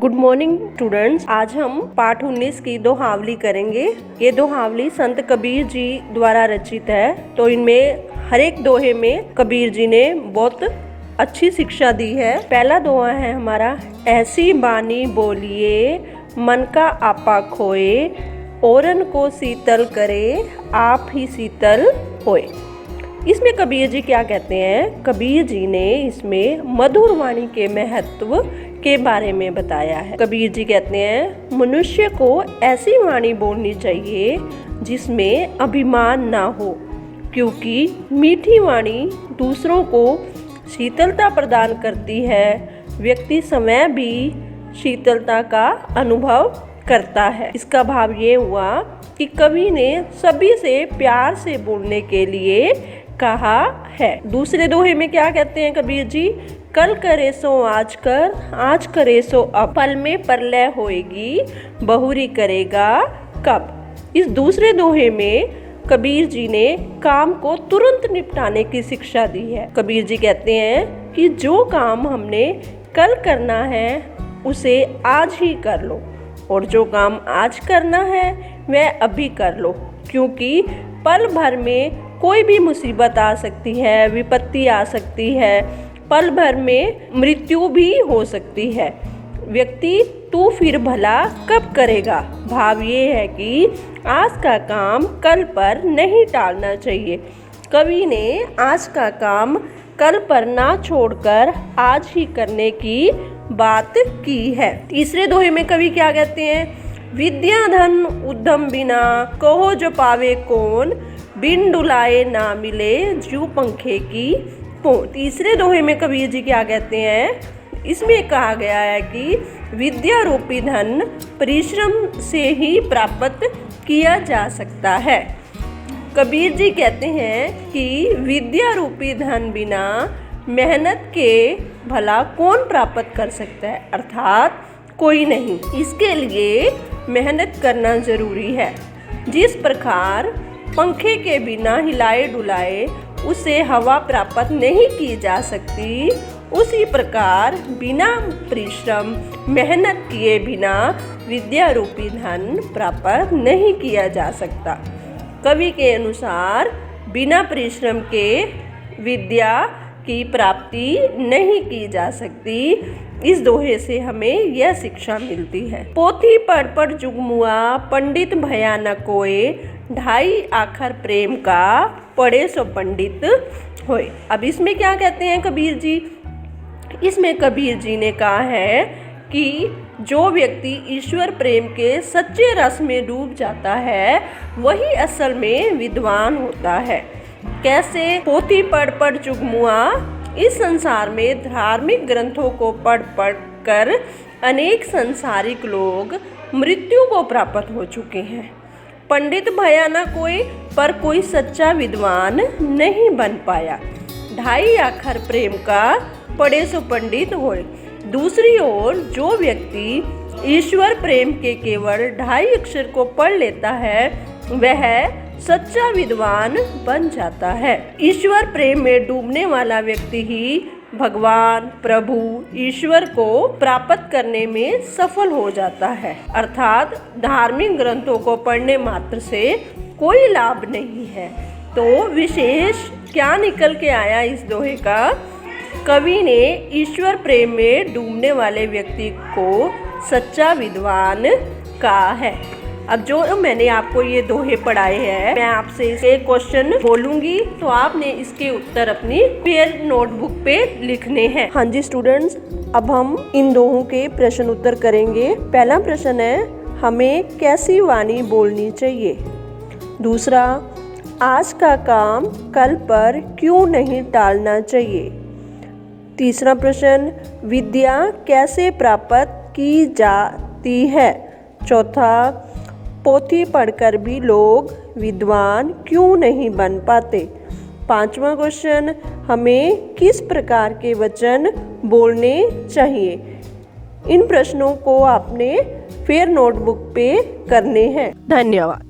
Good morning students. आज हम पाठ 19 की दोहावली करेंगे। ये दोहावली संत कबीर जी द्वारा रचित है। तो इनमें हर एक दोहे में कबीर जी ने बहुत अच्छी शिक्षा दी है। पहला दोहा है हमारा, ऐसी बानी बोलिए मन का आपा खोए, औरन को शीतल करे आप ही शीतल होए। इसमें कबीर जी क्या कहते हैं? कबीर जी ने इसमें मधुर वाणी के महत्व के बारे में बताया है। कबीर जी कहते हैं, मनुष्य को ऐसी वाणी बोलनी चाहिए जिसमें अभिमान ना हो, क्योंकि मीठी वाणी दूसरों को शीतलता प्रदान करती है। व्यक्ति समय भी शीतलता का अनुभव करता है। इसका भाव ये हुआ कि कवि ने सभी से प्यार से बोलने के लिए कहा है। दूसरे दोहे में क्या कहते हैं कबीर जी? कल करे सो आज कर, आज करे सो अब, पल में प्रलय होएगी बहुरी करेगा कब। इस दूसरे दोहे में कबीर जी ने काम को तुरंत निपटाने की शिक्षा दी है। कबीर जी कहते हैं कि जो काम हमने कल करना है उसे आज ही कर लो, और जो काम आज करना है वह अभी कर लो, क्योंकि पल भर में कोई भी मुसीबत आ सकती है, विपत्ति आ सकती है, पल भर में मृत्यु भी हो सकती है। व्यक्ति तू फिर भला कब करेगा। भाव ये है कि आज का काम कल पर नहीं टालना चाहिए। कवि ने आज का काम कल पर ना छोड़कर आज ही करने की बात की है। तीसरे दोहे में कवि क्या कहते हैं? विद्या धन उद्यम बिना, कहो जो पावे कौन, बिन डुलाए ना मिले जू पंखे की पोन। तीसरे दोहे में कबीर जी क्या कहते हैं? इसमें कहा गया है कि विद्या रूपी धन परिश्रम से ही प्राप्त किया जा सकता है। कबीर जी कहते हैं कि विद्या रूपी धन बिना मेहनत के भला कौन प्राप्त कर सकता है, अर्थात कोई नहीं। इसके लिए मेहनत करना जरूरी है। जिस प्रकार पंखे के बिना हिलाए डुलाए उसे हवा प्राप्त नहीं की जा सकती, उसी प्रकार बिना परिश्रम मेहनत किए बिना विद्या रूपी धन प्राप्त नहीं किया जा सकता। कवि के अनुसार बिना परिश्रम के विद्या की प्राप्ति नहीं की जा सकती। इस दोहे से हमें यह शिक्षा मिलती है। पोथी पढ़ पढ़ जुगमुआ, पंडित भया न कोय, ढाई आखर प्रेम का पढ़े सो पंडित होए। अब इसमें क्या कहते हैं कबीर जी? इसमें कबीर जी ने कहा है कि जो व्यक्ति ईश्वर प्रेम के सच्चे रस में डूब जाता है वही असल में विद्वान होता है। कैसे? पोथी पढ़ पढ़ जुगमुआ, इस संसार में धार्मिक ग्रंथों को पढ़ पढ़ कर अनेक सांसारिक लोग मृत्यु को प्राप्त हो चुके हैं। पंडित भया न कोई, पर कोई सच्चा विद्वान नहीं बन पाया। ढाई आखर प्रेम का पढ़े सो पंडित होए। दूसरी ओर जो व्यक्ति ईश्वर प्रेम के केवल ढाई अक्षर को पढ़ लेता है वह सच्चा विद्वान बन जाता है। ईश्वर प्रेम में डूबने वाला व्यक्ति ही भगवान प्रभु ईश्वर को प्राप्त करने में सफल हो जाता है। अर्थात धार्मिक ग्रंथों को पढ़ने मात्र से कोई लाभ नहीं है। तो विशेष क्या निकल के आया इस दोहे का? कवि ने ईश्वर प्रेम में डूबने वाले व्यक्ति को सच्चा विद्वान कहा है। अब जो मैंने आपको ये दोहे पढ़ाए हैं, मैं आपसे एक क्वेश्चन बोलूंगी तो आपने इसके उत्तर अपनी पेयर नोटबुक पे लिखने हैं। हाँ जी स्टूडेंट्स, अब हम इन दोहों के प्रश्न उत्तर करेंगे। पहला प्रश्न है, हमें कैसी वाणी बोलनी चाहिए। दूसरा, आज का काम कल पर क्यों नहीं टालना चाहिए। तीसरा प्रश्न, विद्या कैसे प्राप्त की जाती है। चौथा, पोथी पढ़कर भी लोग विद्वान क्यों नहीं बन पाते। पांचवा क्वेश्चन, हमें किस प्रकार के वचन बोलने चाहिए। इन प्रश्नों को आपने फिर नोटबुक पे करने हैं। धन्यवाद।